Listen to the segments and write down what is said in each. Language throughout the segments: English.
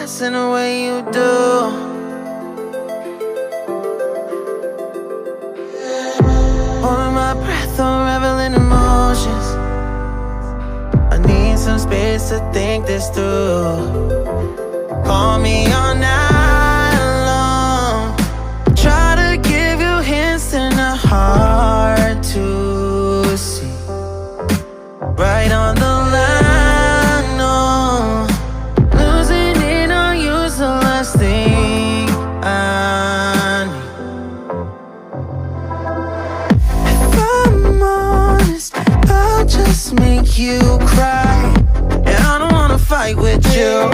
dress in the way you do. Holding my breath, unraveling emotions. I need some space to think this through. Call me all night long. Try to give you hints and a hard to see. Right on the line, no. Losing it on you's the last thing I need. If I'm honest, I'll just make you cry. And I don't wanna fight with you.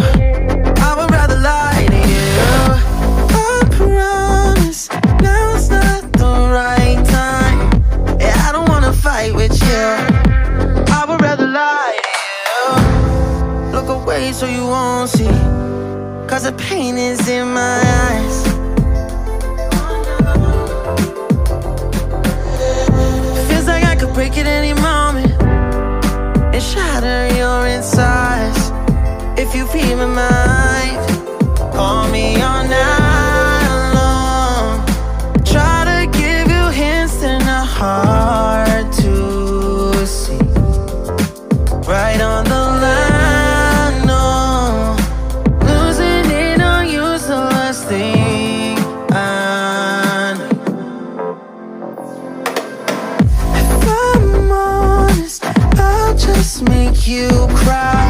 I would rather lie to you. I promise now's not the right time. Yeah, I don't wanna fight with you. I would rather lie to you. Look away so you won't see, 'cause the pain is in my eyes. Feels like I could break it any moment and shatter your insides. If you feel my mind, call me all night long. Try to give you hints and a hard to see. Right on the line, no. Losing it on you's the last thing I need. If I'm honest, I'll just make you cry.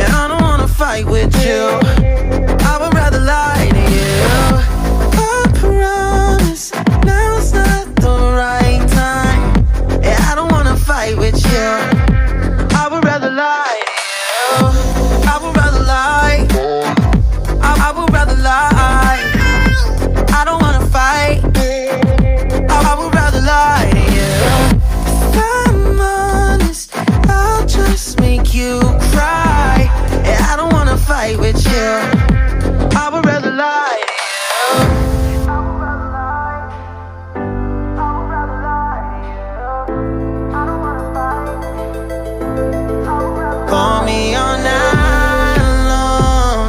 And I don't wanna fight with you. I would rather lie to you. I promise now's not the right time. Yeah, I don't wanna fight with you. I would rather lie to you. I would rather lie. I would rather lie. I don't wanna fight. I would rather lie to you. If I'm honest, I'll just make you cry. Yeah, I don't wanna fight with you. I would rather lie to you. Call me all night long.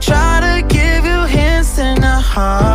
Try to give you hints and a heart